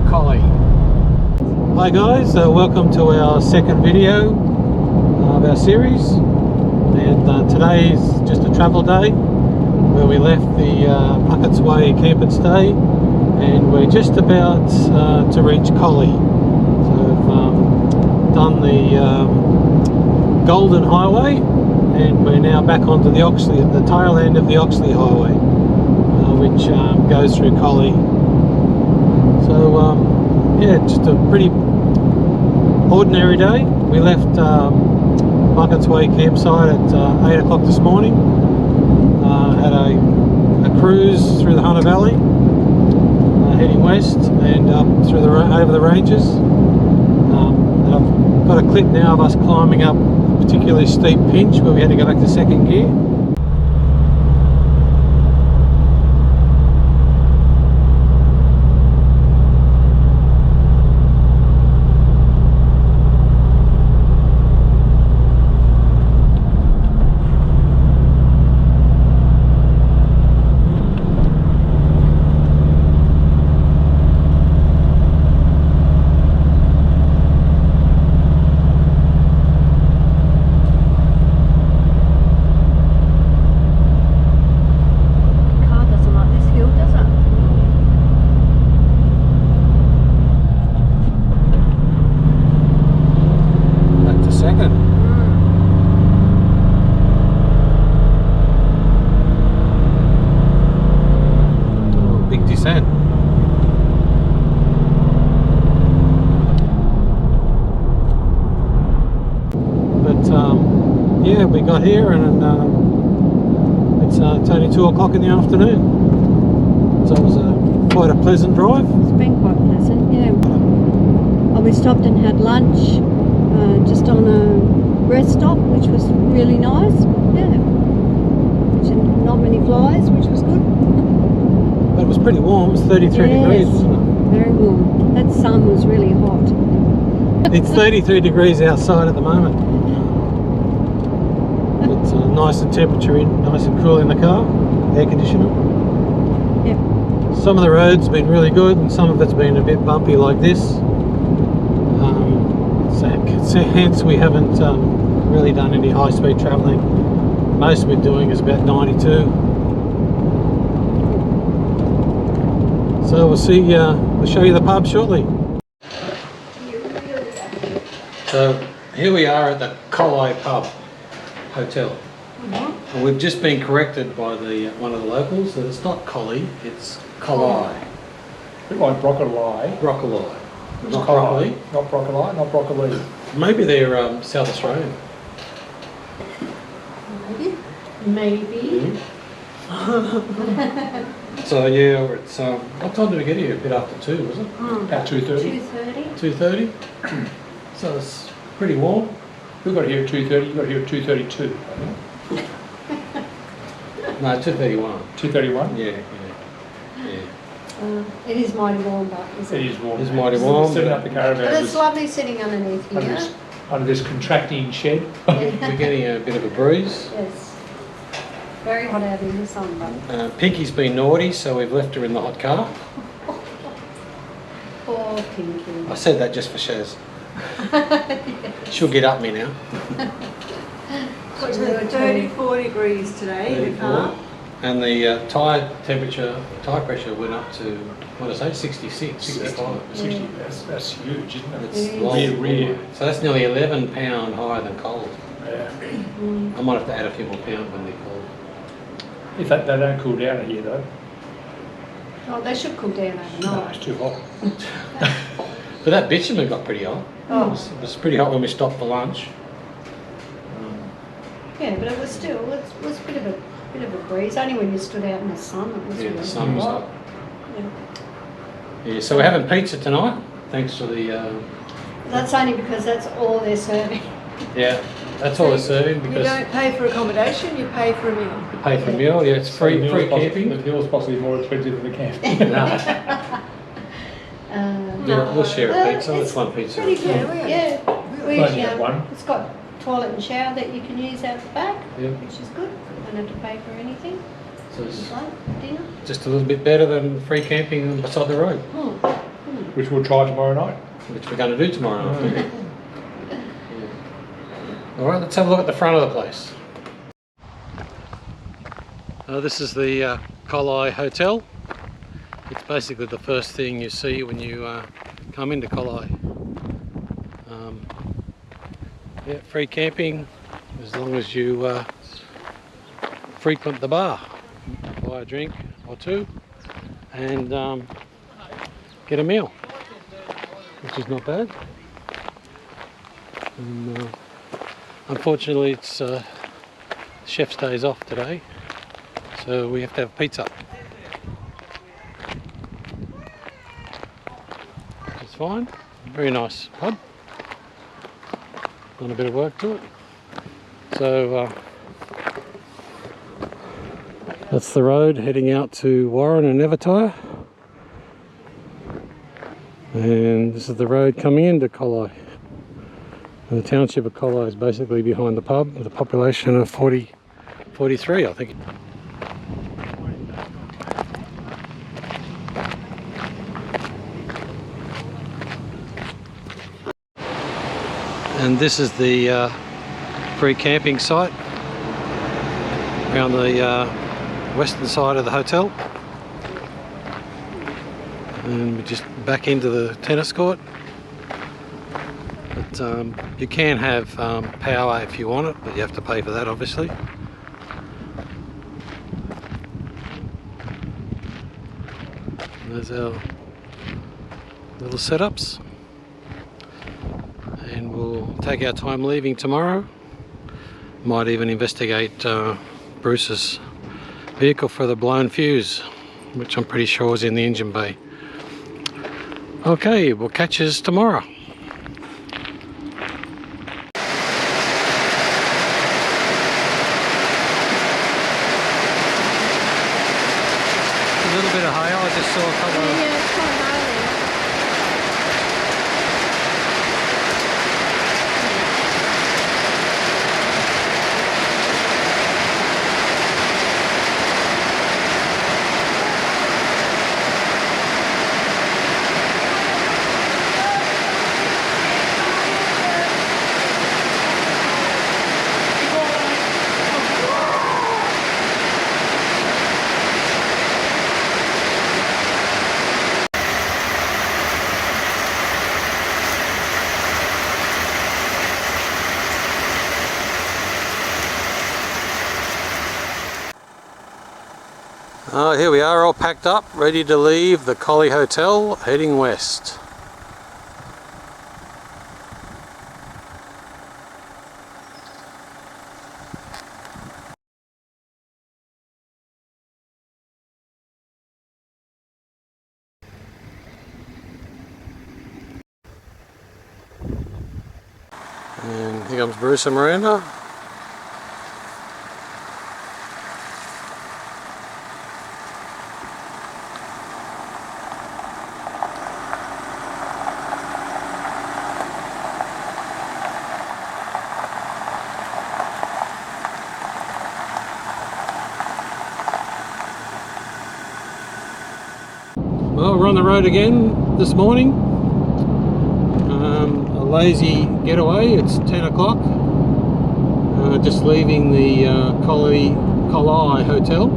Collie. Hi guys, welcome to our second video of our series, and today is just a travel day where we left the Puckett's Way camp and stay, and we're just about to reach Collie. So we've done the Golden Highway, and we're now back onto the Oxley, at the tail end of the Oxley Highway, which goes through Collie. So yeah, just a pretty ordinary day. We left Puckett's Way campsite at 8 o'clock this morning. Had a cruise through the Hunter Valley, heading west and up through over the ranges. And I've got a clip now of us climbing up a particularly steep pinch where we had to go back to second gear. Yeah, we got here and it's only 2 o'clock in the afternoon, so it was quite a pleasant drive. It's been quite pleasant, yeah. We stopped and had lunch just on a rest stop, which was really nice, yeah. Not many flies, which was good. But it was pretty warm. It was 33 degrees, wasn't it? Very warm. That sun was really hot. It's 33 degrees outside at the moment. It's nice and nice and cool in the car, air conditioner. Yep. Some of the roads have been really good and some of it's been a bit bumpy like this. So hence we haven't really done any high speed travelling. Most we're doing is about 92. So we'll show you the pub shortly. So here we are at the Collie Pub Hotel. And we've just been corrected by one of the locals that it's not Collie, it's Collie. A bit like broccoli. Broccoli. Not Collie. broccoli. Not broccoli, not broccoli. Maybe they're South Australian. Maybe. So yeah, it's what time did we get here? A bit after 2, was it? About 2:30. 2:30. 2:30. So it's pretty warm. We got here at 2:30. You got here at 2:32. No, 2:31. 2:31. Yeah. It is mighty warm, but It is warm. It's mighty warm. Setting up the caravan. But it's lovely sitting underneath here. Under this contracting shed. We're getting a bit of a breeze. Yes. Very hot out in the sun, but Pinky's been naughty, so we've left her in the hot car. poor Pinky. I said that just for Shaz. She'll get up me now. Got to 34 degrees today in the car. And the tyre pressure went up to, what did I say, 66, 65. 60. That's huge, isn't it? It's Rear. So that's nearly 11 pound higher than cold. Yeah. I might have to add a few more pounds when they're cold. If they don't cool down here though. Oh, they should cool down No, overnight. it's too hot. But that bitumen got pretty hot. Oh. It was pretty hot when we stopped for lunch. Yeah, but it was still, it was a bit of a breeze. Only when you stood out in the sun, it was Yeah, really the sun was hot. up. Yeah. Yeah, so we're having pizza tonight, thanks to the... That's only because that's all they're serving. Yeah, that's all they're serving You because don't pay for accommodation, you pay for a meal. you pay for a meal. Yeah, it's free camping. The meal's possibly more expensive than the camp. We'll share a pizza. It's one pizza. Pretty good. Yeah, We Only have one. It's got toilet and shower that you can use out the back, Yep. which is good. Don't have to pay for anything. So it's Like dinner. just a little bit better than free camping beside the road. Hmm. Which we'll try tomorrow night. which we're going to do tomorrow night. Yeah. Alright, let's have a look at the front of the place. This is the Collie Hotel. It's basically the first thing you see when you come into Collie. Yeah, free camping as long as you frequent the bar, buy a drink or two and get a meal, which is not bad. And, unfortunately it's chef's days off today, so we have to have pizza. It's fine, very nice pub. Done a bit of work to it. So that's the road heading out to Warren and Evertyre. And this is the road coming into Collie. And the township of Collie is basically behind the pub with a population of 43, I think. And this is the free camping site around the western side of the hotel. And we just back into the tennis court. But you can have power if you want it, but you have to pay for that obviously. And there's our little setups. And we'll take our time leaving tomorrow. Might even investigate Bruce's vehicle for the blown fuse, which I'm pretty sure is in the engine bay. Okay, we'll catch us tomorrow. A little bit of hail, I just saw a couple of... Yeah, it's quite high there. Here we are, all packed up, ready to leave the Collie Hotel, heading west. And here comes Bruce and Miranda. Well, we're on the road again this morning. A lazy getaway. It's 10 o'clock. Just leaving the Collie Hotel,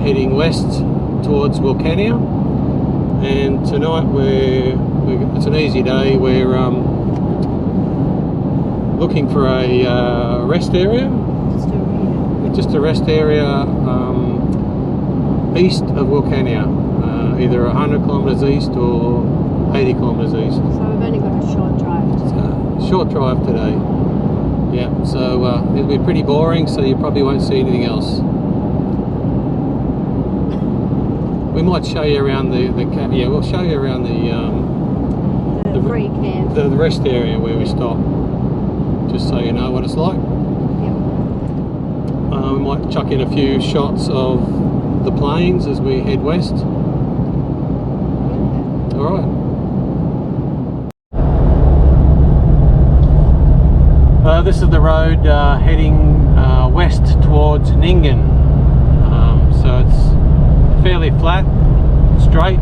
heading west towards Wilcannia. And tonight it's an easy day. We're looking for a rest area. Just a rest area east of Wilcannia. Either 100 kilometres east or 80 kilometres east. So we've only got a short drive today. Short drive today. Yeah, so it'll be pretty boring, so you probably won't see anything else. We might show you around we'll show you around The free camp. the rest area where we stop, just so you know what it's like. Yep. We might chuck in a few shots of the plains as we head west. Alright. This is the road heading west towards Ningen. So it's fairly flat, straight,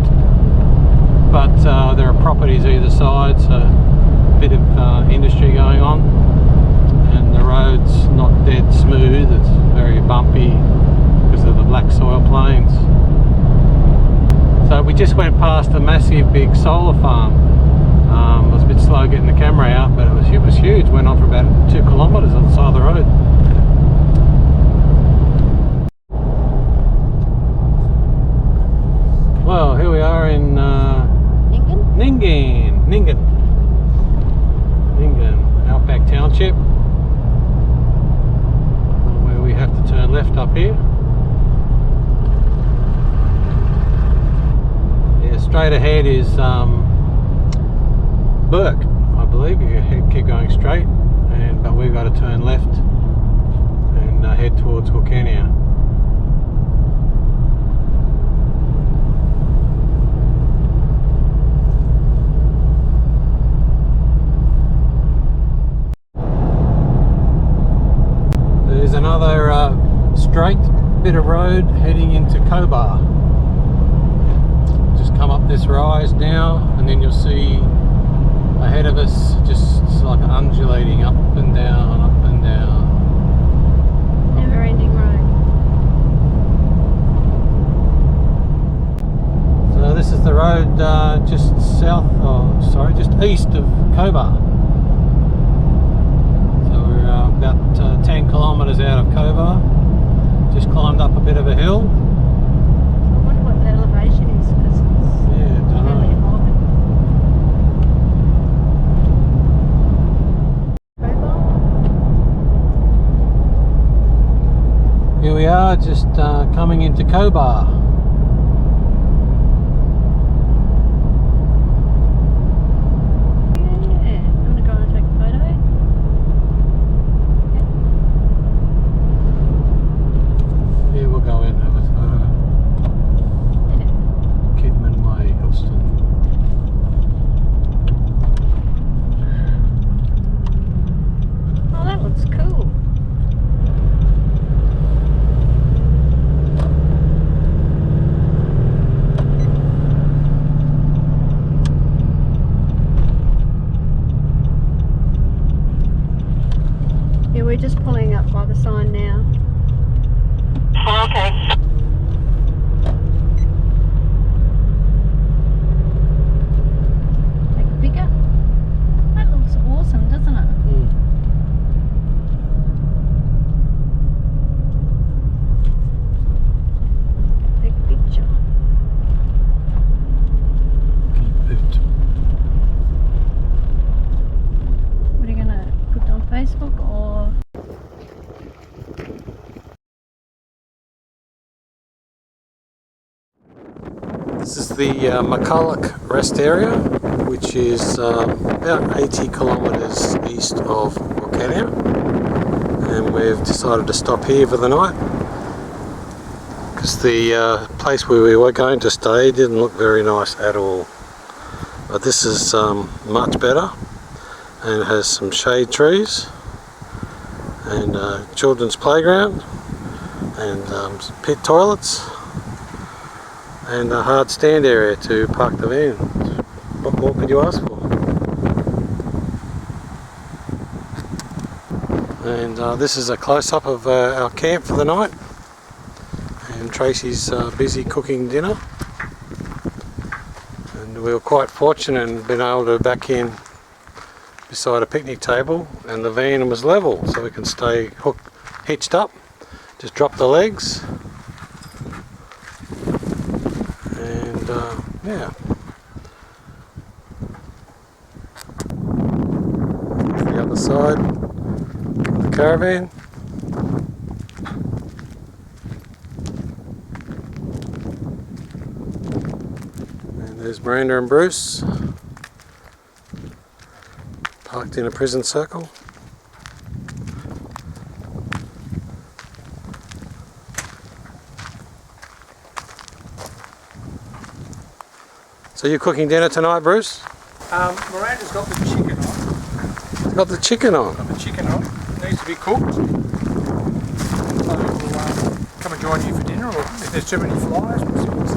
but there are properties either side, so a bit of industry going on, and the road's not dead smooth, it's very bumpy because of the black soil plains. So we just went past a massive big solar farm. I was a bit slow getting the camera out, but it was huge. Went on for about 2 kilometres on the side of the road. Well, here we are in Nyngan, Outback Township, where we have to turn left up here. Yeah, straight ahead is Burke, I believe, if you keep going straight, but we've got to turn left and head towards Wilcannia. There's another straight bit of road heading into Cobar. Just come up this rise now, and then you'll see ahead of us just like undulating up and down, up and down. Never ending road. So this is the road just just east of Cobar. So we're about 10 kilometres out of Cobar. Just climbed up a bit of a hill. I wonder what the elevation is, because it's Yeah, don't fairly know. high. Here we are, just coming into Cobar. Yeah, you want to go and take a photo? Yeah, we'll go in and have a photo. Yeah. Kidman Way, Helston. Oh, that looks cool. Yeah, we're just pulling up by the sign now. Okay. Take a picture. That looks awesome, doesn't it? Take a picture. Keep it. What are you gonna put it on Facebook or? This is the McCulloch Rest Area, which is about 80 kilometres east of Wilcannia, and we've decided to stop here for the night because the place where we were going to stay didn't look very nice at all. But this is much better, and it has some shade trees and children's playground and pit toilets and a hard stand area to park the van. What more could you ask for? And this is a close-up of our camp for the night, and Tracey's busy cooking dinner, and we were quite fortunate in being able to back in beside a picnic table, and the van was level, so we can stay hitched up, just drop the legs. Yeah. The other side of the caravan. And there's Miranda and Bruce parked in a prison circle. So you're cooking dinner tonight, Bruce? Miranda's got the chicken on. It's got the chicken on. Got the chicken on. It needs to be cooked. So we'll come and join you for dinner, or if there's too many flies, we'll see what's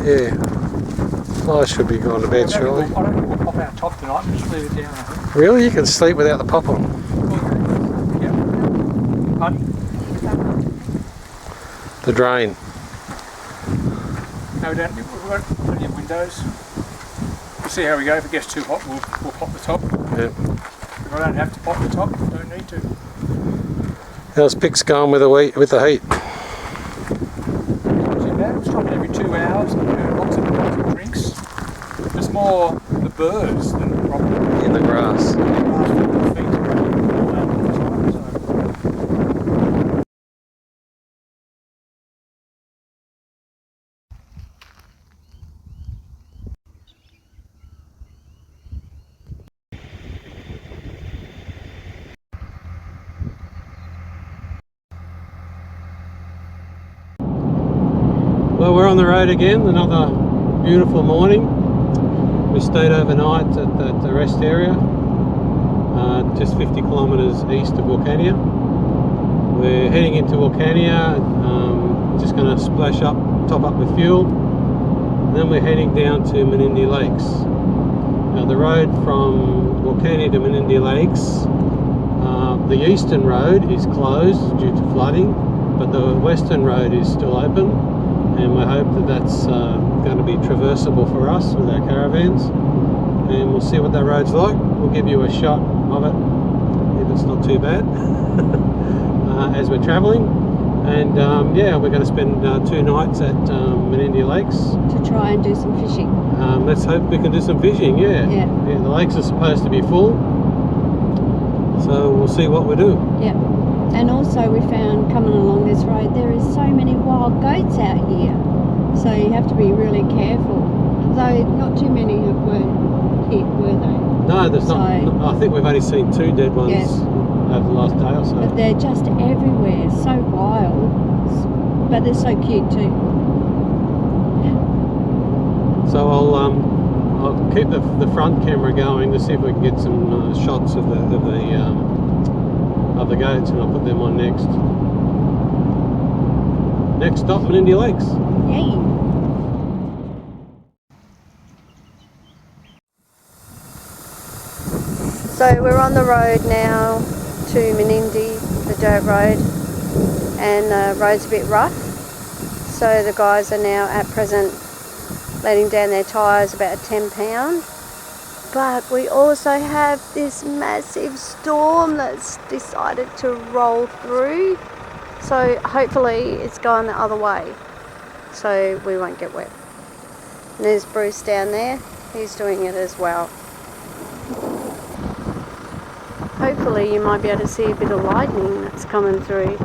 there. Yeah. I should be going to bed shortly. I don't think we'll pop our top tonight. We'll just leave it down, I think. Really? You can sleep without the pop on? Yeah. Pardon? The drain. No, we don't. We've got plenty of windows. We'll see how we go. If it gets too hot, we'll pop the top. Yeah. If I don't have to pop the top, don't need to. How's Pix going with the heat? Not too bad. We're stopping every 2 hours. Lots of drinks. There's more the birds than the problem. In the grass. Well, we're on the road again, another beautiful morning. We stayed overnight at the rest area, just 50 kilometres east of Wilcannia. We're heading into Wilcannia, just going to splash up, top up with fuel, and then we're heading down to Menindee Lakes. Now the road from Wilcannia to Menindee Lakes, the eastern road is closed due to flooding, but the western road is still open. And we hope that that's going to be traversable for us with our caravans, and we'll see what that road's like. We'll give you a shot of it if it's not too bad as we're travelling. And yeah, we're going to spend 2 nights at Menindee Lakes To try and do some fishing. Let's hope we can do some fishing. Yeah, the lakes are supposed to be full, so we'll see what we do. Yeah. And also we found coming along this road there is so many wild goats out here, so you have to be really careful. Though not too many were hit, were they? No, there's not. I think we've only seen 2 dead ones over the last day or so. But they're just everywhere, so wild, but they're so cute too. So I'll keep the front camera going to see if we can get some shots of the goats, and I'll put them on next. Next stop, Menindee Lakes. Yay! So we're on the road now to Menindee, the dirt road, and the road's a bit rough. So the guys are now at present letting down their tyres about a 10 pound. But we also have this massive storm that's decided to roll through. So hopefully it's going the other way, so we won't get wet. And there's Bruce down there, he's doing it as well. Hopefully you might be able to see a bit of lightning that's coming through.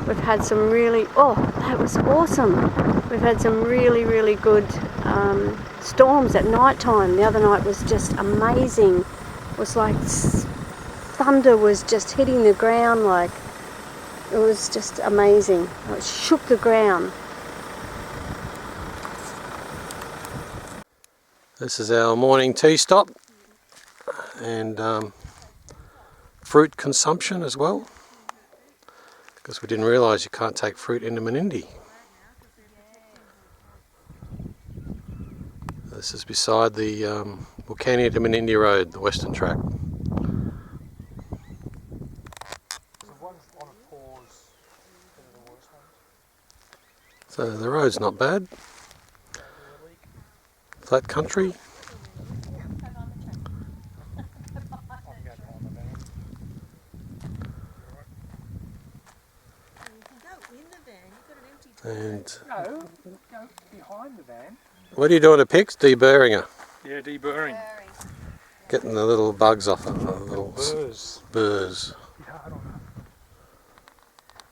We've had some really, oh, that was awesome. We've had some really good storms at night time. The other night was just amazing. It was like thunder was just hitting the ground, like it was just amazing. It shook the ground. This is our morning tea stop, and fruit consumption as well, because we didn't realise you can't take fruit into Menindee. This is beside the Wilcannia to Menindee Road, the Western Track. So the road's not bad. Flat country. And No, go behind the van. what are you doing to Pix? Deburring her. Yeah, deburring. Getting the little bugs off her. The little Burrs. burrs. Be hard on her.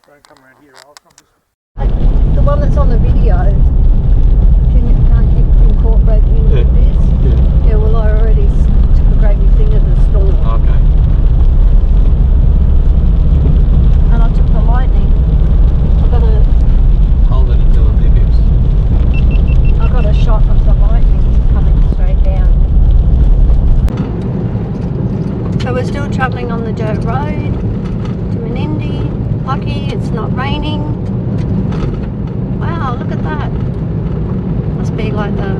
Don't come around here. I'll come this. The one that's on the video, can't you incorporate into Yeah. this? Yeah. Yeah, well I already took a great big thing of the storm. Okay. And I took the lightning. I've got Hold it until it beeps. I got a shot of the lightning coming straight down. So we're still travelling on the dirt road to Menindee. Lucky it's not raining. Wow, look at that. Must be like the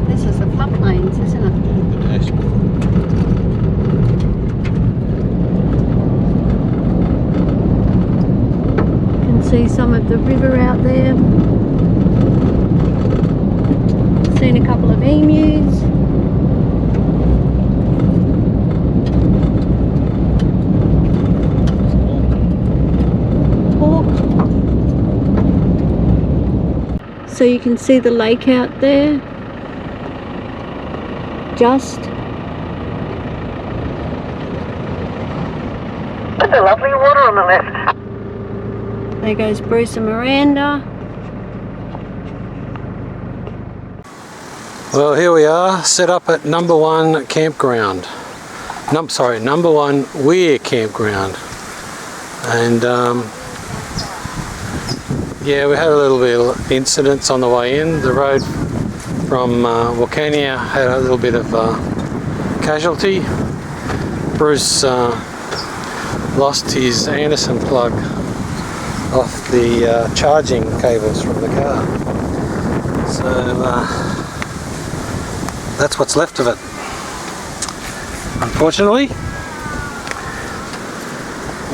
This is the floodplains, isn't it? The dashboard. You can see some of the river out there. Seen a couple of emus. So you can see the lake out there. Just. There's a lovely water on the left. There goes Bruce and Miranda. Well, here we are, set up at number 1 campground. Number 1 Weir campground. And yeah, we had a little bit of incidents on the way in. The road from Wilcannia had a little bit of casualty. Bruce lost his Anderson plug off the charging cables from the car. So that's what's left of it. Unfortunately,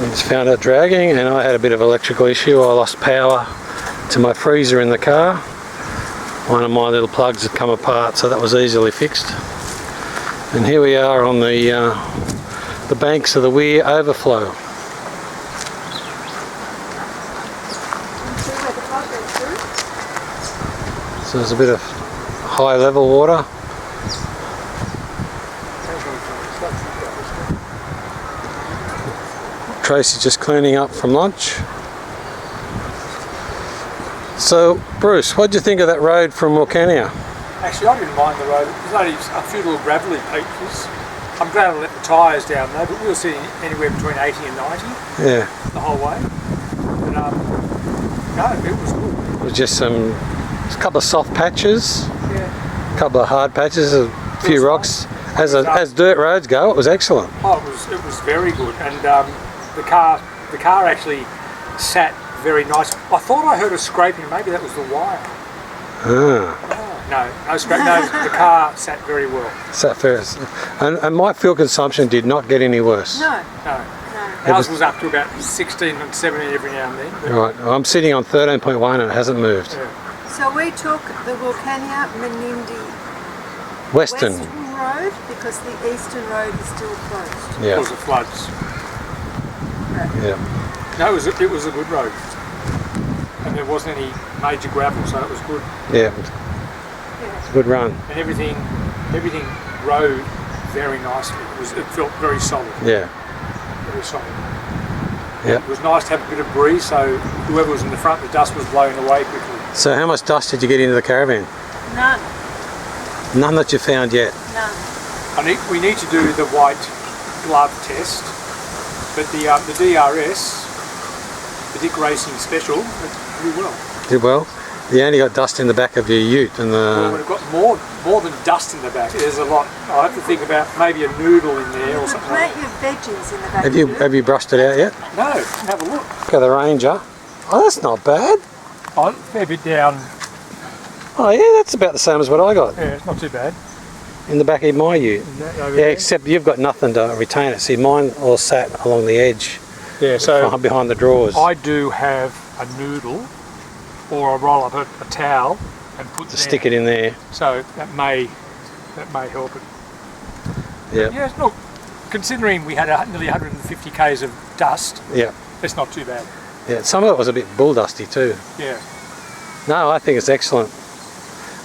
we just found it dragging, and I had a bit of electrical issue. I lost power to my freezer in the car. One of my little plugs had come apart, so that was easily fixed. And here we are on the banks of the Weir overflow. So there's a bit of high level water. Tracey's just cleaning up from lunch. So, Bruce, what do you think of that road from Wilcannia? Actually, I didn't mind the road. There's only a few little gravelly peaks. I'm glad I let the tyres down though, but we were sitting anywhere between 80 and 90 Yeah. the whole way. But no, it was good. It was just a couple of soft patches, Yeah. a couple of hard patches, a few rocks. As dirt roads go, it was excellent. Oh, it was very good, and the car actually sat very nice. I thought I heard a scraping. Maybe that was the wire. Ah. No, the car sat very well. Sat first. And my fuel consumption did not get any worse. No. No. Ours was up to about 16 and 17 every now and then. Right, I'm sitting on 13.1 and it hasn't moved. Yeah. So we took the Wilcannia Menindee Western. Road because the eastern road is still closed. Yeah. Because of floods. Yeah. No, it was a good road. And there wasn't any major gravel, so it was good. Yeah. It's a good run. And everything rode very nicely. It felt very solid. Yeah. Very solid. Yeah. It was nice to have a bit of breeze, so whoever was in the front, the dust was blowing away quickly. So how much dust did you get into the caravan? None. None that you found yet? None. We need to do the white glove test, but the DRS, the Dick Racing Special, did pretty well. Did well? You only got dust in the back of your ute and Well, we've got more than dust in the back. There's a lot. I have to think about maybe a noodle in there or something. Plant your veggies in the back. Have you brushed it out yet? No, have a look. Look at the Ranger. Oh, that's not bad. Oh, a fair bit down. Oh yeah, that's about the same as what I got Yeah, it's not too bad. in the back of my ute. Over Yeah, there. except you've got nothing to retain it. See, mine all sat along the edge, Yeah, so behind the drawers. I do have a noodle, or I roll up a towel and put to stick it in there. So that may help it. Yeah. Yeah, it's not. Considering we had nearly 150 k's of dust, Yeah. it's not too bad. Yeah. Some of it was a bit bull dusty too. Yeah. No, I think it's excellent.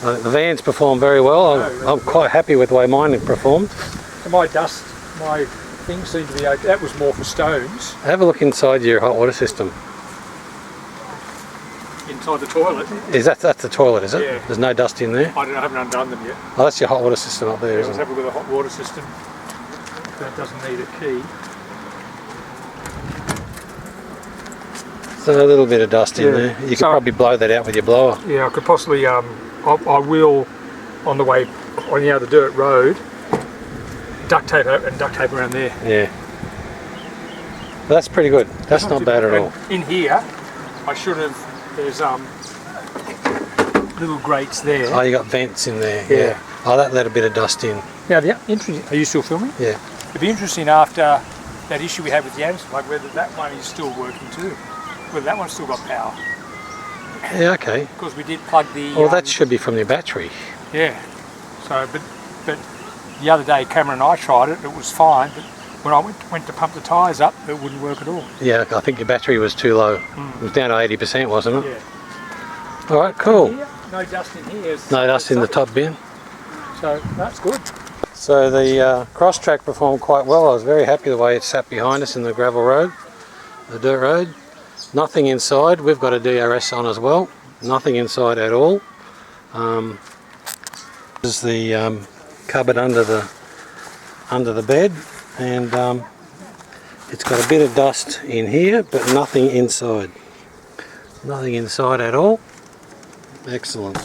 The vans performed very well. I'm quite happy with the way mine had performed. So my thing seemed to be okay. That was more for stones. Have a look inside your hot water system. Inside the toilet. That's the toilet, is it? Yeah. There's no dust in there. I haven't undone them yet. Oh, that's your hot water system up there, Let's isn't have it? a look at the hot water system. That doesn't need a key. So a little bit of dust in there. You could So- probably blow that out with your blower. Yeah, I could possibly. I will, on the way on the other dirt road, duct tape around there. Yeah. But that's pretty good. That's not bad at all. In here, I should have. There's little grates there. Oh, you got vents in there. Yeah. Oh, that let a bit of dust in. Now, the interesting. Are you still filming? Yeah. It'd be interesting after that issue we had with the Anderson, like whether that one is still working too, whether that one's still got power. Yeah, okay. Because we did plug the. Well, that should be from the battery. Yeah. So, but the other day, Cameron and I tried it. It was fine, but when I went to pump the tyres up, it wouldn't work at all. Yeah, I think your battery was too low. It was down to 80%, wasn't it? Yeah. All right, cool. Here, no dust in here. No dust in the top bin. So that's good. So the cross track performed quite well. I was very happy the way it sat behind us in the gravel road, the dirt road. Nothing inside. We've got a DRS on as well. Nothing inside at all. This is the cupboard under the bed, and it's got a bit of dust in here, but nothing inside. Nothing inside at all. Excellent.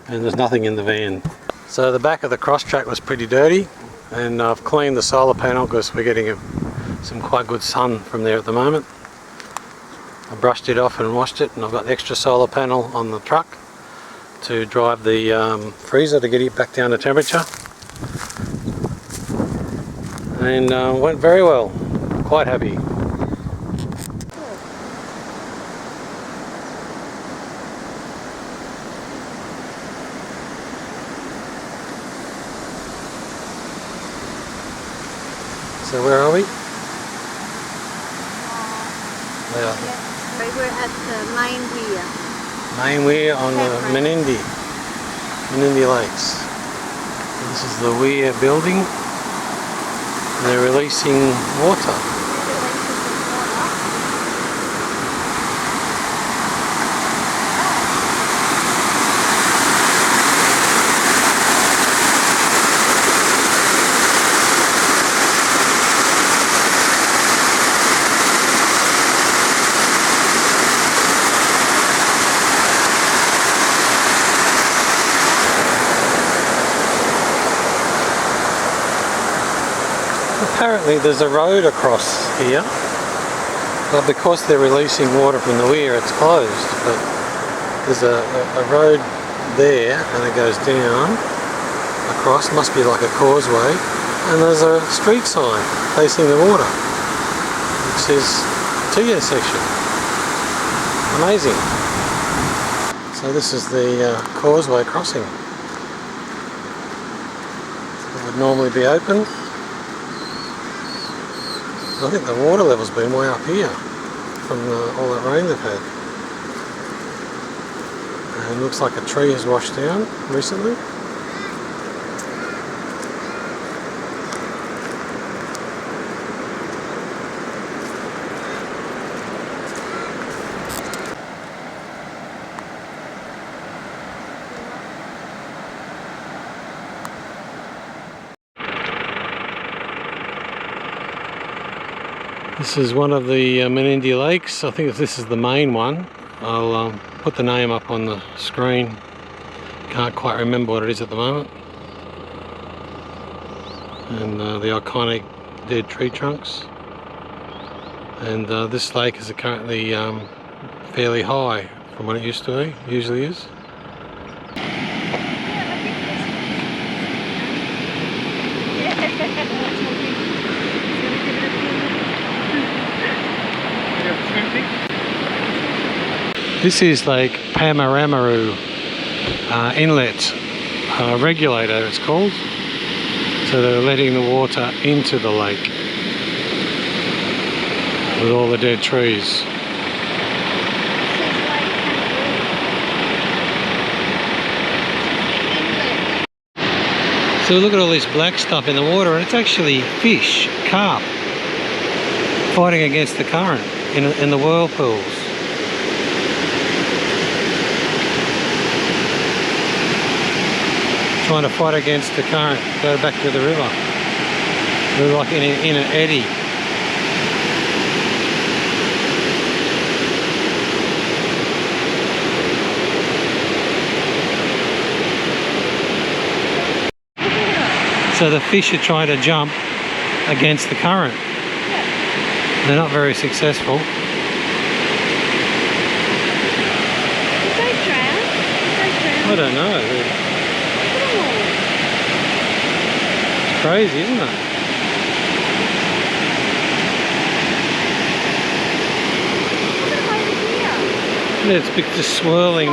And there's nothing in the van. So the back of the cross track was pretty dirty, and I've cleaned the solar panel because we're getting some quite good sun from there at the moment. I brushed it off and washed it, and I've got the extra solar panel on the truck to drive the freezer to get it back down to temperature. And went very well. Quite happy. So where are we? Yeah. We were at the main weir. Main weir on the Menindee Lakes. This is the weir building. They're releasing water. Apparently there's a road across here, but because they're releasing water from the weir it's closed. But there's a road there and it goes down across, must be like a causeway, and there's a street sign facing the water which says T-intersection. Amazing. So this is the causeway crossing. It would normally be open. I think the water level's been way up here from all that rain they've had. And it looks like a tree has washed down recently. This is one of the Menindee Lakes. I think this is the main one. I'll put the name up on the screen. Can't quite remember what it is at the moment. And the iconic dead tree trunks. And this lake is currently fairly high from what it used to be, usually is. This is like Pamamaroo inlet regulator, it's called. So they're letting the water into the lake with all the dead trees. So look at all this black stuff in the water, and it's actually fish, carp, fighting against the current in the whirlpools. Trying to fight against the current, go back to the river. We're like in an eddy. So the fish are trying to jump against the current. They're not very successful. Did they drown? I don't know. crazy, isn't it? Yeah, it's big, just swirling.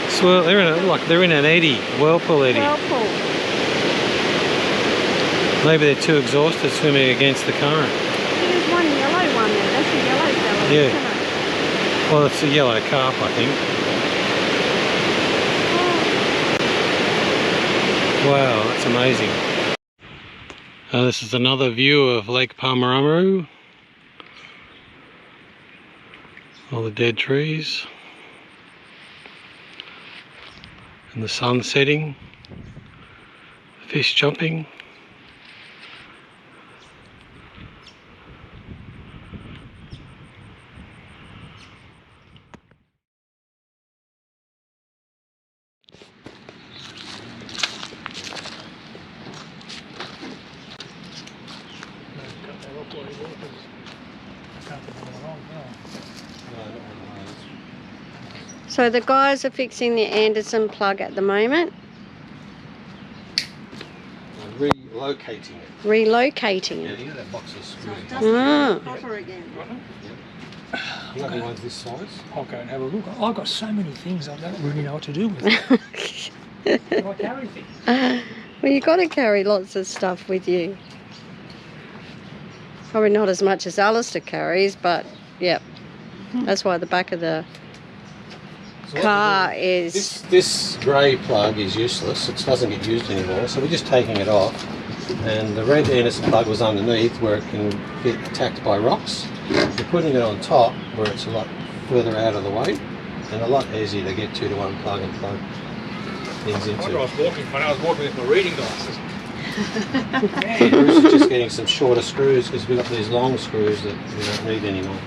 Swirl. They're in an eddy, whirlpool eddy. Maybe they're too exhausted swimming against the current. There's one yellow one there. That's a yellow fella, Yeah. isn't it? Well, it's a yellow carp, I think. Wow, that's amazing. This is another view of Lake Pamamaroo. All the dead trees. And the sun setting. Fish jumping. So the guys are fixing the Anderson plug at the moment. Relocating it. Relocating Yeah, it. you know that box of screws. Ah. again. You know the ones this size? I'll go and have a look. I've got so many things I don't really know what to do with. I carry things. Well, you've got to carry lots of stuff with you. Probably not as much as Allister carries, but yep. That's why the back of the car is... This grey plug is useless. It doesn't get used anymore, so we're just taking it off. And the red Anderson plug was underneath where it can get attacked by rocks. We're putting it on top where it's a lot further out of the way and a lot easier to get to unplug and plug things into. I was walking with my reading glasses. Bruce is just getting some shorter screws because we've got these long screws that we don't need anymore.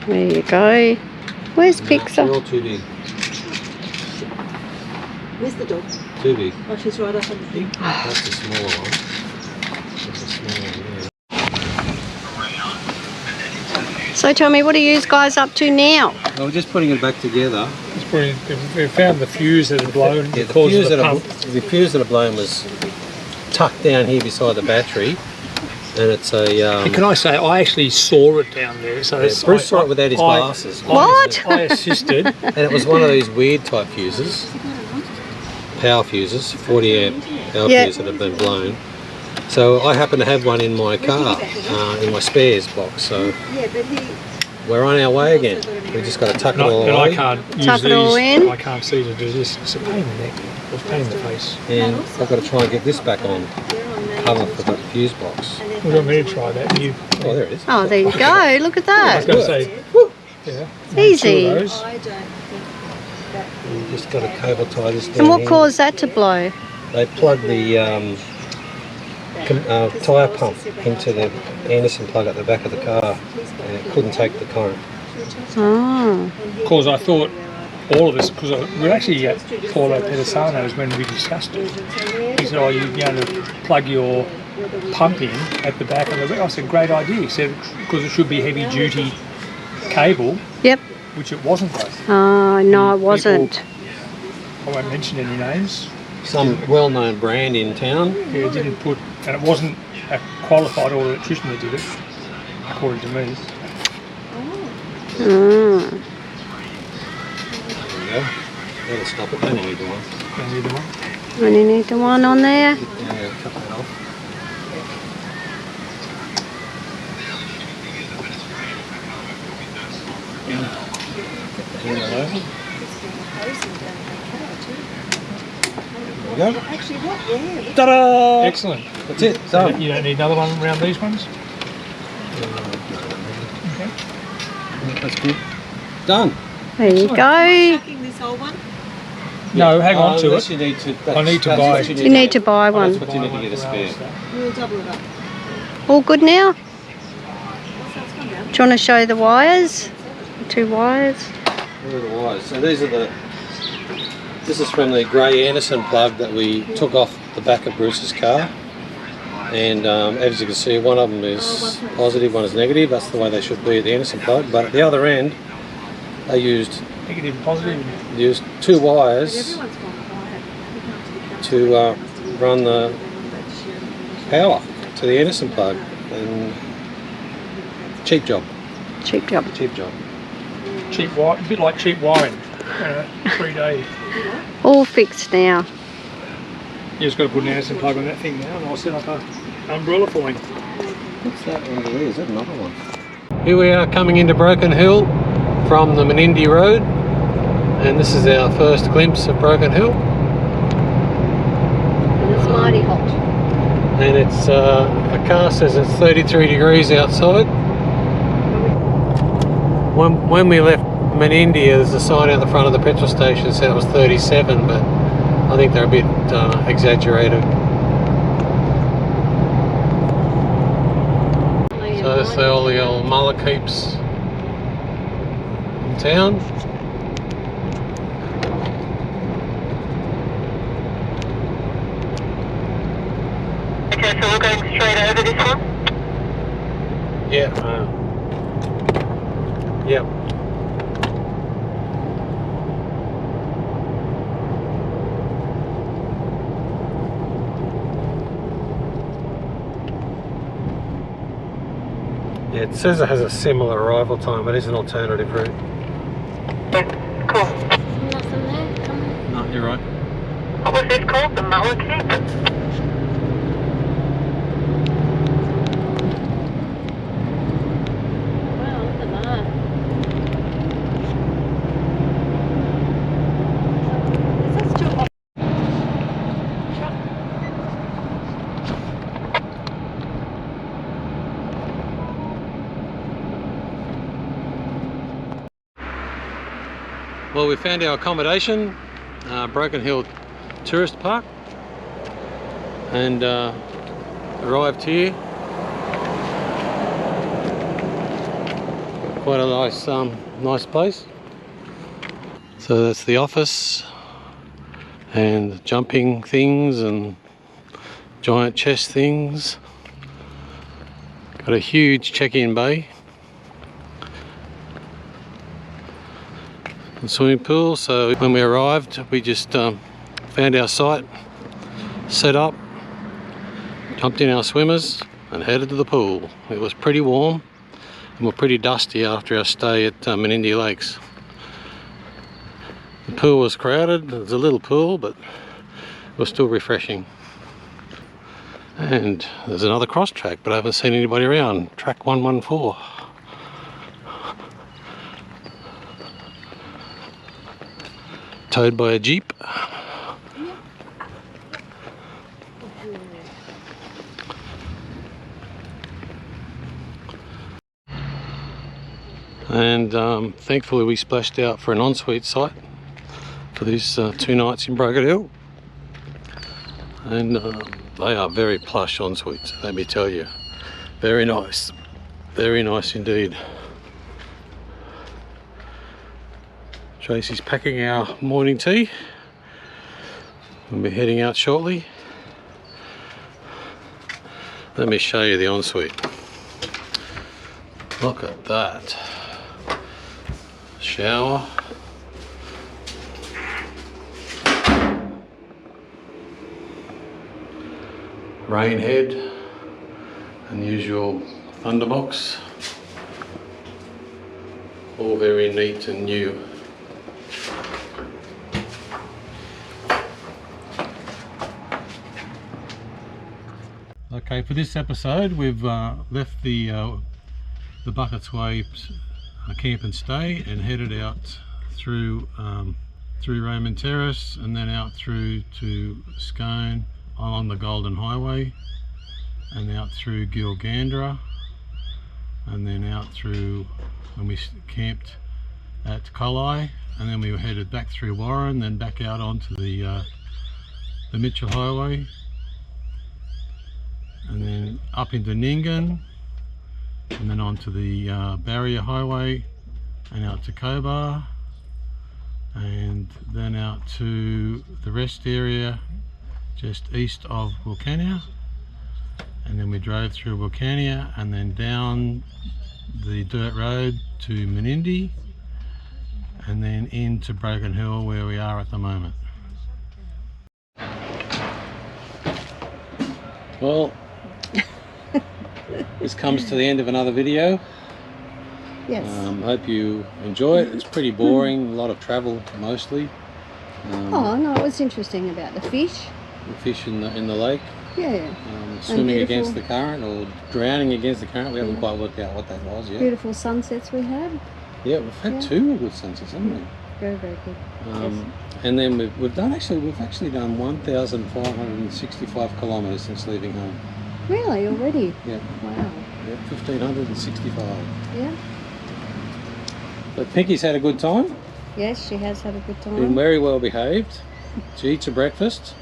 There you go. Where's Pixar? They're all too big. Where's the dog? Too big. Oh, she's right up on the thing. That's the smaller one. That's the smaller one, yeah. So tell me, what are you guys up to now? Well, we're just putting it back together. We found the fuse that had blown. Yeah, the cause of the pump. The fuse that had blown was tucked down here beside the battery, and it's a. Can I say I actually saw it down there? So Yeah, Bruce saw it without his glasses. What? I assisted. And it was one of these weird type fuses, power fuses, 40 amp power Yeah. fuse that had been blown. So I happen to have one in my car, in my spares box. So we're on our way again. We just got to tuck it all And I away. can't use Tuck it all these. in. I can't see to do this. It's a pain in the neck. It's a pain in the face. And I've got to try and get this back on cover for the fuse box. Would you want me to try that? You, Oh, there it is. Oh, there you go. Look at I was that. going to say, yeah. Easy. Two of those. You just got to cable tie this down. And what here. caused that to blow? They plugged the tyre pump into the Anderson plug at the back of the car, and it couldn't take the current. Oh. Because I thought all of this, because we actually at Paulo Pedisano's when we discussed it. He said, oh, you're going to plug your pump in at the back of the rig. I said, great idea. He said, because it should be heavy duty cable, Yep. which it wasn't though. Oh, no, it wasn't. I won't mention any names. Some well-known brand in town. Yeah, it didn't put, and it wasn't a qualified electrician that did it, according to me. Mm. There you go. That'll stop it. Only need the one. Don't need the one. Only need the one on there. Yeah, cut that off. Turn that over. There we go. Ta-da! Excellent. That's it. Done. You don't need another one around these ones? Okay. That's good. Done. There you go. Packing this old one? No, hang on to unless it. You need to, I need to that's buy- what You need to buy one. That's what you need to get a spare. We'll double it up. All good now? Do you want to show the wires? The 2 wires? Where are the wires? So these are the. This is from the grey Anderson plug that we took off the back of Bruce's car. And as you can see, one of them is positive, one is negative. That's the way they should be at the Anderson plug. But at the other end, they used Negative and positive. Used 2 wires Everyone's gone quiet. to run the power to the Edison plug, and cheap job. Cheap job. Cheap job. Cheap wire, a bit like cheap wiring. 3 days. All fixed now. You just got to put an Anderson plug on that thing now, and I'll set up a umbrella for him. What's that under there? Is that another one? Here we are coming into Broken Hill from the Menindee Road, and this is our first glimpse of Broken Hill. And it's mighty hot. And it's a car says it's 33 degrees outside. When we left Menindee, there's a sign out the front of the petrol station that said it was 37, but I think they're a bit exaggerated. So that's all the old mullah keeps in town. Okay, so we're going straight over this one? Yeah. Yep. Yeah, it says it has a similar arrival time, but it's an alternative route. Cool. Nothing there. Come on. No, you're right. What was this called? The mullah keep? Wow, look at that. Is that still hot? Well, we found our accommodation, Broken Hill Tourist Park, and arrived here. Quite a nice place. So that's the office, and jumping things and giant chest things. Got a huge check-in bay. The swimming pool. So when we arrived, we just found our site, set up, jumped in our swimmers and headed to the pool. It was pretty warm and we're pretty dusty after our stay at Menindee Lakes. The pool was crowded. It was a little pool, but it was still refreshing. And there's another cross track, but I haven't seen anybody around. Track 114. Towed by a Jeep. And thankfully we splashed out for an ensuite site for these 2 nights in Broken Hill. And they are very plush ensuites, let me tell you. Very nice indeed. Tracey's packing our morning tea. We'll be heading out shortly. Let me show you the ensuite. Look at that. Shower. Rain head. Unusual thunderbox. All very neat and new. Okay, for this episode we've left the Buckets Way camp and stay and headed out through Raymond Terrace and then out through to Scone along the Golden Highway and out through Gilgandra and then out through, when we camped at Collie, and then we were headed back through Warren, then back out onto the Mitchell Highway, and then up into Ningan, and then onto the Barrier Highway and out to Cobar, and then out to the rest area just east of Wilcannia, and then we drove through Wilcannia and then down the dirt road to Menindee, and then into Broken Hill where we are at the moment. Well, this comes to the end of another video. Yes. Hope you enjoy it. It's pretty boring, a lot of travel mostly. Oh no, it was interesting about the fish. The fish in the lake. Yeah. Swimming against the current or drowning against the current. We haven't quite worked out what that was yet. Beautiful sunsets we had. Yeah, we've had two good sunsets, haven't we? Very, very good. Yes. And then we've actually done 1,565 kilometres since leaving home. Really, already? Yeah. Wow. Yeah, 1,565. Yeah. But Pinky's had a good time. Yes, she has had a good time. Been very well behaved. She eats her breakfast.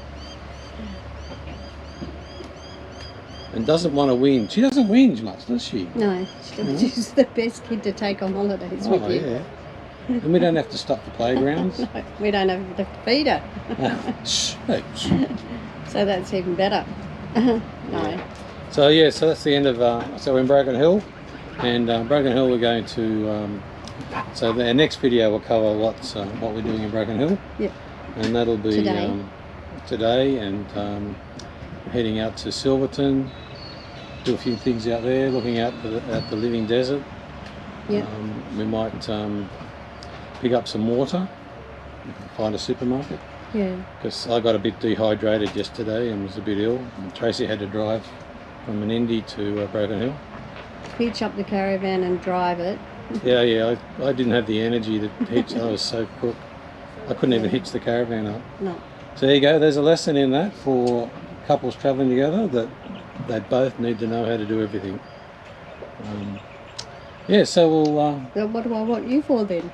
And doesn't want to whinge. She doesn't whinge much, does she? No, she's the best kid to take on holidays with you. Yeah. And we don't have to stop the playgrounds. No, we don't have to feed her. Shh, hey, shh. So that's even better. No. So yeah, so that's the end of. So we're in Broken Hill, and Broken Hill we're going to. So the next video will cover what we're doing in Broken Hill. Yep. And that'll be today, and heading out to Silverton, do a few things out there, looking at the living desert. Yeah. We might pick up some water, find a supermarket. Yeah. Because I got a bit dehydrated yesterday and was a bit ill. And Tracey had to drive from Menindee to Broken Hill. Hitch up the caravan and drive it. Yeah, I didn't have the energy to hitch. I was so crook. I couldn't even hitch the caravan up. No. So there you go. There's a lesson in that for couples travelling together, that they both need to know how to do everything. Yeah, so we'll... So what do I want you for then?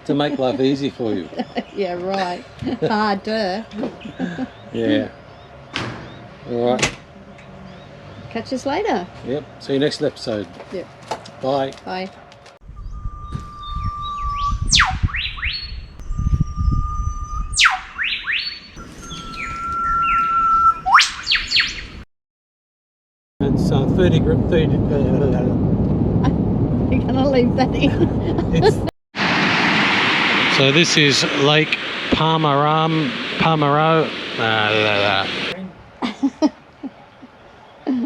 to make life easy for you. Yeah, right. Harder. Yeah. All right. Catch us later. Yep. See you next episode. Yep. Bye. Bye. It's 30. You're gonna leave that in. So this is Lake Pamamaroo.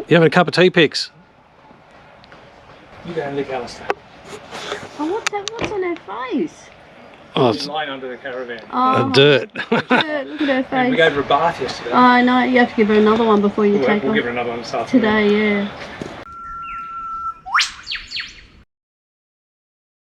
You having a cup of tea, Pix? You go and lick Allister. Oh, what's that? What's on her face? Oh, She's lying under the caravan. Oh, dirt. look at her face. And we gave her a bath yesterday. Oh, no, you have to give her another one before you take We'll off. give her another one this afternoon. Today, yeah.